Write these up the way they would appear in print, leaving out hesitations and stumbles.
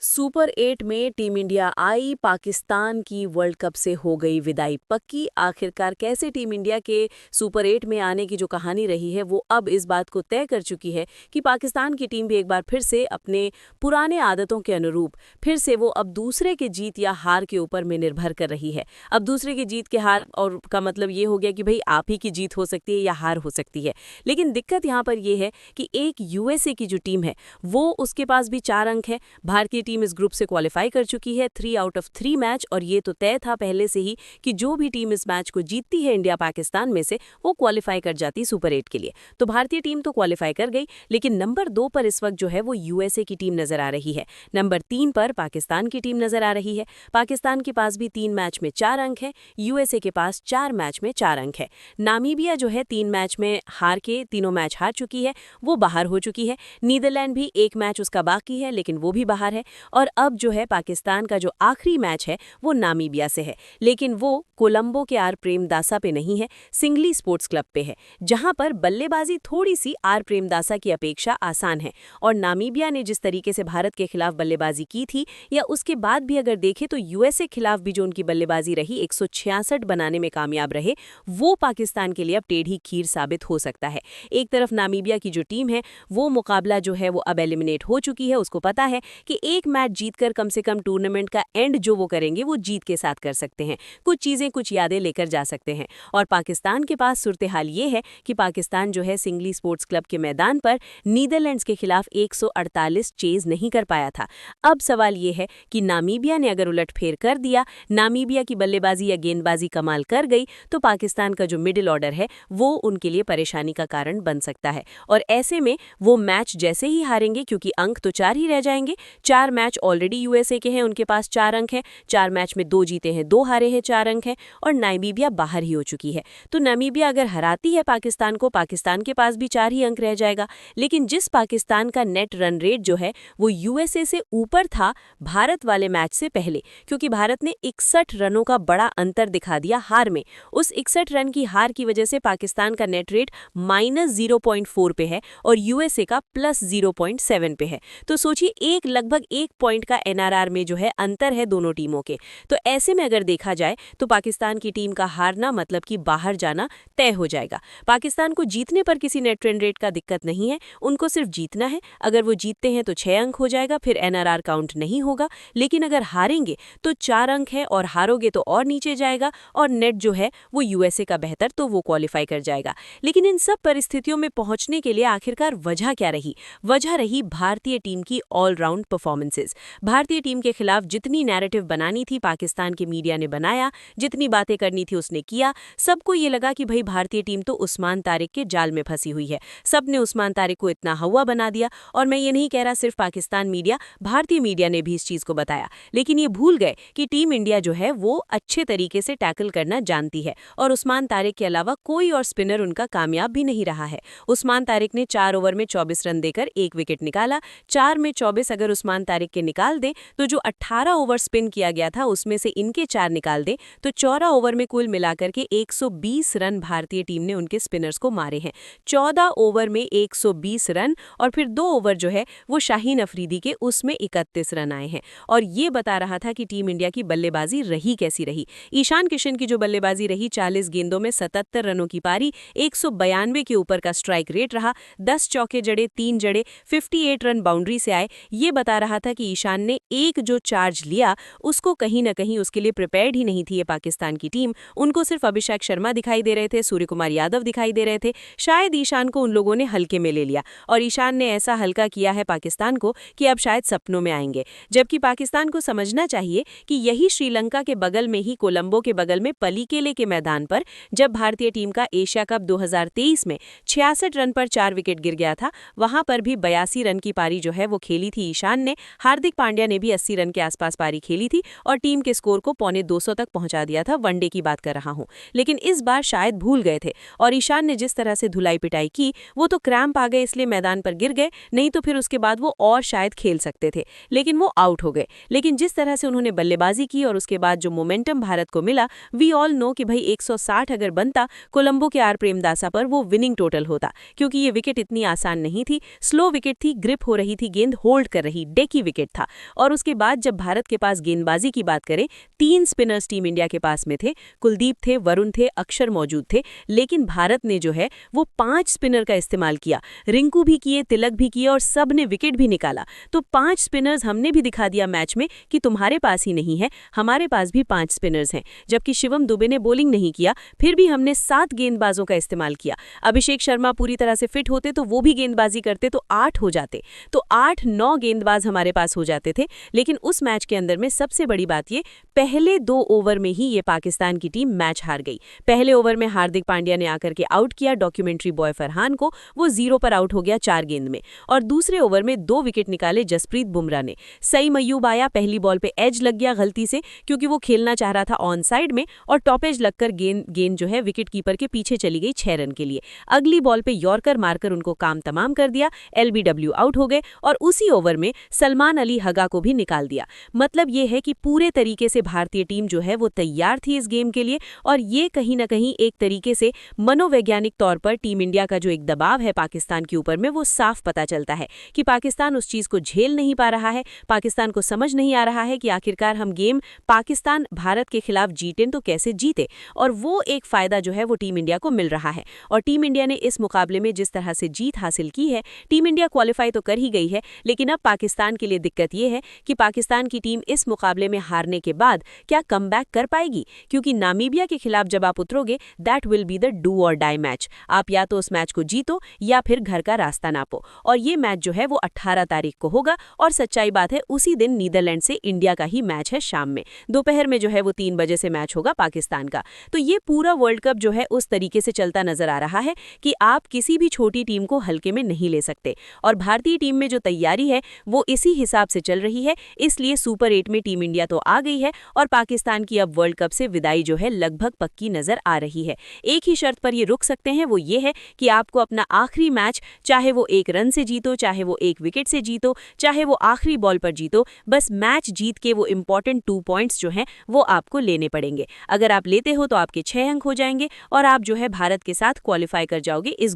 Super 8 में team India I, Pakistan की world cup से हो गई विदाई पक्की। आखिरकार कैसे टीम इंडिया के सुपर 8 में आने की जो कहानी रही है वो अब इस बात को तय कर चुकी है कि पाकिस्तान की टीम भी एक बार फिर से अपने पुराने आदतों के अनुरूप फिर से वो अब दूसरे के जीत या हार के ऊपर में निर्भर कर रही है। अब दूसरे की जीत के हार और का मतलब ये हो गया कि भाई आप ही की जीत हो सकती है या हार हो सकती है। लेकिन दिक्कत यहाँ पर यह है कि एक यूएसए की जो टीम है वो उसके पास भी 4 अंक है। भारतीय टीम इस ग्रुप से क्वालिफाई कर चुकी है 3 आउट ऑफ 3 मैच, और ये तो तय था पहले से ही कि जो भी टीम इस मैच को जीतती है इंडिया पाकिस्तान में से वो क्वालिफाई कर जाती सुपर 8 के लिए। तो भारतीय टीम तो क्वालिफाई कर गई, लेकिन नंबर 2 पर इस वक्त जो है वो यूएसए की टीम नजर आ रही है। नंबर 3 पर पाकिस्तान की टीम नजर आ रही है। पाकिस्तान के पास भी 3 मैच में 4 अंक है, यूएसए के पास 4 मैच में 4 अंक है। नामीबिया जो है 3 मैच में हार के तीनों मैच हार चुकी है, वो बाहर हो चुकी है। नीदरलैंड भी 1 मैच उसका बाकी है, लेकिन वो भी बाहर है। और अब जो है पाकिस्तान का जो आखिरी मैच है वो नामीबिया से है, लेकिन वो कोलंबो के आर प्रेमदासा पे नहीं है, सिंगली स्पोर्ट्स क्लब पे है, जहां पर बल्लेबाजी थोड़ी सी आर प्रेमदासा की अपेक्षा आसान है। और नामीबिया ने जिस तरीके से भारत के खिलाफ बल्लेबाजी की थी, या उसके बाद भी अगर देखें तो यूएसए खिलाफ भी जो उनकी बल्लेबाजी रही 166 बनाने में कामयाब रहे, वो पाकिस्तान के लिए अब टेढ़ी खीर साबित हो सकता है। एक तरफ नामीबिया की जो टीम है वो मुकाबला जो है वो अब एलिमिनेट हो चुकी है, उसको पता है कि एक मैच जीतकर कम से कम टूर्नामेंट का एंड जो वो करेंगे वो जीत के साथ कर सकते हैं, कुछ चीजें कुछ यादें लेकर जा सकते हैं। और पाकिस्तान के पास सूरत हाल ये है कि पाकिस्तान जो है सिंगली स्पोर्ट्स क्लब के मैदान पर नीदरलैंड्स के खिलाफ 148 चेज नहीं कर पाया था। अब सवाल ये है कि नामीबिया ने अगर उलटफेर कर दिया, नामीबिया की बल्लेबाजी या गेंदबाजी कमाल कर गई, तो पाकिस्तान का जो मिडिल ऑर्डर है वो उनके लिए परेशानी का कारण बन सकता है। और ऐसे में वो मैच जैसे ही हारेंगे, क्योंकि अंक तो 4 ही रह जाएंगे, 4 मैच ऑलरेडी यूएसए के हैं, उनके पास 4 अंक हैं, 4 मैच में 2 जीते हैं 2 हारे हैं, 4 अंक हैं, और नामीबिया बाहर ही हो चुकी है। तो नामीबिया अगर हराती है पाकिस्तान को, पाकिस्तान के पास भी 4 ही अंक रह जाएगा। लेकिन जिस पाकिस्तान का नेट रन रेट जो है वो यूएसए से ऊपर था भारत वाले मैच से पहले, क्योंकि भारत ने 61 रनों का बड़ा अंतर दिखा दिया हार में। उस 61 रन की हार की वजह से पाकिस्तान का नेट रेट -0.4 पे है और यूएसए का +0.7 पे है। तो सोचिए एक लगभग 1 पॉइंट का एनआरआर में जो है अंतर है दोनों टीमों के। तो ऐसे में अगर देखा जाए तो पाकिस्तान की टीम का हारना मतलब कि बाहर जाना तय हो जाएगा। पाकिस्तान को जीतने पर किसी नेट रन रेट का दिक्कत नहीं है, उनको सिर्फ जीतना है। अगर वो जीतते हैं तो 6 अंक हो जाएगा, फिर एनआरआर काउंट नहीं होगा। लेकिन अगर हारेंगे तो 4 अंक है, और हारोगे तो और नीचे जाएगा, और नेट जो है वो यूएसए का बेहतर, तो वो क्वालिफाई कर जाएगा। लेकिन इन सब परिस्थितियों में पहुंचने के लिए आखिरकार वजह क्या रही? वजह रही भारतीय टीम की ऑलराउंड परफॉर्मेंसेज। भारतीय टीम के खिलाफ जितनी नैरेटिव बनानी थी पाकिस्तान के मीडिया ने बनाया, जितनी बातें करनी थी उसने किया। सबको ये लगा कि भाई भारतीय टीम तो उस्मान तारिक के जाल में फंसी हुई है। सबने उस्मान तारिक को इतना हवा बना दिया। और मैं ये नहीं कह रहा सिर्फ पाकिस्तान मीडिया, भारतीय मीडिया ने भी इस चीज को बताया। लेकिन ये भूल गए कि टीम इंडिया जो है वो अच्छे तरीके से टैकल करना जानती है, और उस्मान तारिक के अलावा कोई और स्पिनर उनका कामयाब भी नहीं रहा है। उस्मान तारिक ने 4 ओवर में 24 रन देकर 1 विकेट निकाला। 4 में 24 अगर उस्मान तारिक के निकाल दें तो जो 18 ओवर स्पिन किया गया था उसमें से इनके 4 निकाल दें तो 14 ओवर में कुल मिलाकर के 120 रन भारतीय टीम ने उनके स्पिनर्स को मारे हैं। 14 ओवर में 120 रन, और फिर 2 ओवर जो है वो शाहीन अफरीदी के, उसमें 31 रन आए हैं। और ये बता रहा था कि टीम इंडिया की बल्लेबाजी रही कैसी रही। ईशान किशन की जो बल्लेबाजी रही, 40 गेंदों में 77 रनों की पारी, 192 के ऊपर का स्ट्राइक रेट रहा, 10 चौके जड़े, 3 जड़े, 58 रन बाउंड्री से आए। ये बता रहा था कि ईशान ने एक जो चार्ज लिया उसको कहीं ना कहीं उसके लिए प्रिपेयर्ड ही नहीं थी ये पाकिस्तान की टीम। उनको सिर्फ अभिषेक शर्मा दिखाई दे रहे थे, सूर्य कुमार यादव दिखाई दे रहे थे। शायद ईशान को उन लोगों ने हल्के में ले लिया, और ईशान ने ऐसा हल्का किया है पाकिस्तान को कि अब शायद सपनों में आएंगे। जबकि पाकिस्तान को समझना चाहिए कि यही श्रीलंका के बगल में ही, कोलंबो के बगल में पलीकेले के मैदान पर, जब भारतीय टीम का एशिया कप 2023 में 66 रन पर 4 विकेट गिर गया था, वहां पर भी 82 रन की पारी जो है वो खेली थी ईशान ने। हार्दिक पांड्या ने भी 80 रन के आसपास पारी खेली थी और टीम के स्कोर को 250 तक पहुंचा दिया था। वनडे की बात कर रहा हूं। लेकिन इस बार शायद भूल गए थे, और ईशान ने जिस तरह से धुलाई पिटाई की, वो तो क्रैम्प आ गए इसलिए मैदान पर गिर गए, नहीं तो फिर उसके बाद वो और शायद खेल सकते थे, लेकिन वो आउट हो गए। लेकिन जिस तरह से उन्होंने बल्लेबाजी की और उसके बाद जो मोमेंटम भारत को मिला, वी ऑल नो कि भाई 160 अगर बनता कोलंबो के आर प्रेमदासा पर, वो विनिंग टोटल होता, क्योंकि ये विकेट इतनी आसान नहीं थी। स्लो विकेट थी, ग्रिप हो रही थी, गेंद होल्ड कर रही, डेकी विकेट था। और उसके बाद जब भारत के पास गेंदबाजी की बात करें, 3 स्पिनर्स टीम इंडिया के पास में थे। कुलदीप थे, वरुण थे, अक्षर मौजूद थे। लेकिन भारत ने जो है वो 5 स्पिनर का इस्तेमाल किया। रिंकू भी किए, तिलक भी किए और सब ने विकेट भी निकाला। तो 5 स्पिनर्स हमने भी दिखा दिया मैच में कि तुम्हारे पास ही नहीं है, हमारे पास भी 5 स्पिनर्स हैं। जबकि शिवम दुबे ने बॉलिंग नहीं किया, फिर भी हमने 7 गेंदबाजों का इस्तेमाल किया। अभिषेक शर्मा पूरी तरह से फिट होते तो वो भी गेंदबाजी करते तो 8 हो जाते। तो 8-9 गेंदबाज हमारे पास हो जाते थे। लेकिन उस मैच के अंदर में सबसे बड़ी बात ये, पहले 2 ओवर में ही ये पाकिस्तान की टीम मैच हार गई। पहले ओवर में हार्दिक पांड्या ने आकर के आउट किया डॉक्यूमेंट्री बॉय फरहान को, वो 0 पर आउट हो गया 4 गेंद में। और दूसरे ओवर में 2 विकेट निकाले जसप्रीत बुमराह ने। सई मयूब आया, पहली बॉल पे एज लग गया गलती से, क्योंकि वो खेलना चाह रहा था ऑन साइड में, और टॉप एज लगकर गेंद जो है विकेट कीपर के पीछे चली गई 6 रन के लिए। अगली बॉल पे यॉर्कर मारकर उनको काम तमाम कर दिया, LBW आउट हो गए। और उसी ओवर में सलमान अली हगा को भी निकाल दिया। मतलब ये है कि पूरे तरीके से भारतीय टीम जो है वो तैयार थी इस गेम के लिए। और ये कहीं ना कहीं एक तरीके से मनोवैज्ञानिक तौर पर टीम इंडिया का जो एक दबाव है पाकिस्तान के ऊपर में, वो साफ पता चलता है कि पाकिस्तान उस चीज को झेल नहीं पा रहा है। पाकिस्तान को समझ नहीं आ रहा है कि आखिरकार हम गेम पाकिस्तान भारत के खिलाफ जीतें तो कैसे जीते। और वो एक फायदा जो है वो टीम इंडिया को मिल रहा है। और टीम इंडिया ने इस मुकाबले में जिस तरह से जीत हासिल की है, टीम इंडिया क्वालिफाई तो कर ही गई है। लेकिन अब पाकिस्तान के लिए दिक्कत ये है कि पाकिस्तान की टीम इस मुकाबले में हारने के बाद क्या कमबैक कर पाएगी, क्योंकि नामीबिया के खिलाफ जब आप उतरोगे, that will be the do और डाई मैच। आप या तो उस मैच को जीतो या फिर घर का रास्ता नापो। और ये मैच जो है वो 18 तारीख को होगा। और सच्चाई बात है, उसी दिन नीदरलैंड से इंडिया का ही मैच है शाम में, दोपहर में जो है वो 3 बजे से मैच होगा पाकिस्तान का। तो ये पूरा वर्ल्ड कप जो है उस तरीके से चलता नजर आ रहा है कि आप किसी भी छोटी टीम को हल्के में नहीं ले सकते। और भारतीय टीम में जो तैयारी है वो इसी हिसाब से चल रही है। इसलिए सुपर 8 में टीम इंडिया तो आ गई है और पाकिस्तान की अब वर्ल्ड कप से विदाई जो है लगभग पक्की नजर आ रही है। एक ही शर्त पर ये रुक सकते हैं, वो ये है कि आपको अपना आखिरी मैच, चाहे वो 1 रन से जीतो, चाहे वो 1 विकेट से जीतो, चाहे वो आखिरी बॉल पर जीतो, बस मैच जीत के वो इंपॉर्टेंट 2 पॉइंट्स जो हैं वो आपको लेने पड़ेंगे। अगर आप लेते हो तो आपके 6 अंक हो जाएंगे और आप जो है भारत के साथ क्वालिफाई कर जाओगे इस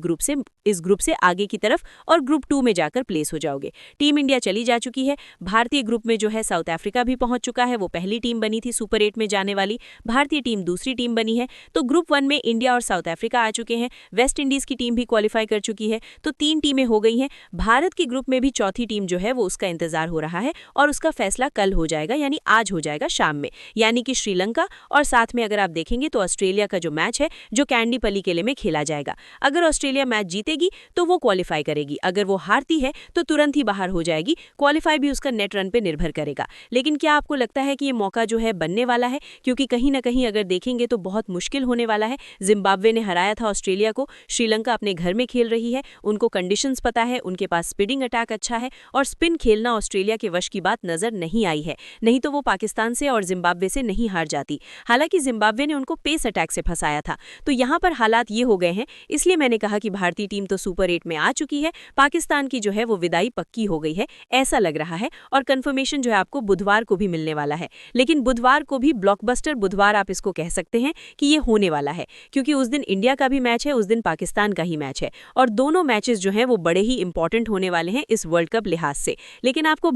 ग्रुप से आगे की तरफ, और ग्रुप 2 में जाकर प्लेस हो जाओगे। टीम इंडिया चली जा चुकी है। भारतीय ग्रुप में जो है साउथ अफ्रीका भी पहुंच चुका है, वो पहली टीम बनी थी सुपर 8 में जाने वाली। भारतीय टीम दूसरी टीम बनी है। तो ग्रुप 1 में इंडिया और साउथ अफ्रीका आ चुके हैं। वेस्ट इंडीज की टीम भी क्वालिफाई कर चुकी है। तो 3 टीमें हो गई हैं। भारत की ग्रुप में भी चौथी टीम जो है वो उसका इंतजार हो रहा है और उसका फैसला कल हो जाएगा, यानी आज हो जाएगा शाम में, यानी कि श्रीलंका। और साथ में अगर आप देखेंगे तो ऑस्ट्रेलिया का जो मैच है जो कैंडीपली किले में खेला जाएगा। अगर ऑस्ट्रेलिया मैच जीतेगी तो वो क्वालिफाई करेगी, अगर वो हारती है तो तुरंत ही बाहर हो जाएगी। क्वालिफाई भी उसका नेट रन पे निर्भर करेगा। लेकिन क्या आपको लगता है कि ये मौका जो है बनने वाला है? क्योंकि कहीं ना कहीं अगर देखेंगे तो बहुत मुश्किल होने वाला है। जिम्बाब्वे ने हराया था ऑस्ट्रेलिया को, श्रीलंका अपने घर में खेल रही है, उनको कंडीशंस पता है, उनके पास स्पिनिंग अटैक अच्छा है और स्पिन खेलना ऑस्ट्रेलिया के वश की बात नजर नहीं आई है। नहीं तो वो पाकिस्तान से और जिम्बाब्वे से नहीं हार जाती। हालांकि जिम्बाब्वे ने उनको पेस अटैक से फंसाया था। तो यहाँ पर हालात ये हो गए हैं। इसलिए मैंने कहा कि भारतीय टीम तो सुपर 8 में आ चुकी है, पाकिस्तान की जो है वो विदाई पक्की हो गई है, ऐसा लग रहा है। और कंफर्मेशन जो है आपको बुधवार को भी मिलने वाला है। लेकिन बुधवार को भी ब्लॉकबस्टर बुधवार आप इसको कह सकते हैं कि ये होने वाला है, क्योंकि उस दिन इंडिया का भी मैच है, उस दिन पाकिस्तान का ही मैच है। और दोनों मैचेस जो हैं वो बड़े ही इंपॉर्टेंट होने वाले हैं इस वर्ल्ड कप लिहाज से। लेकिन आपको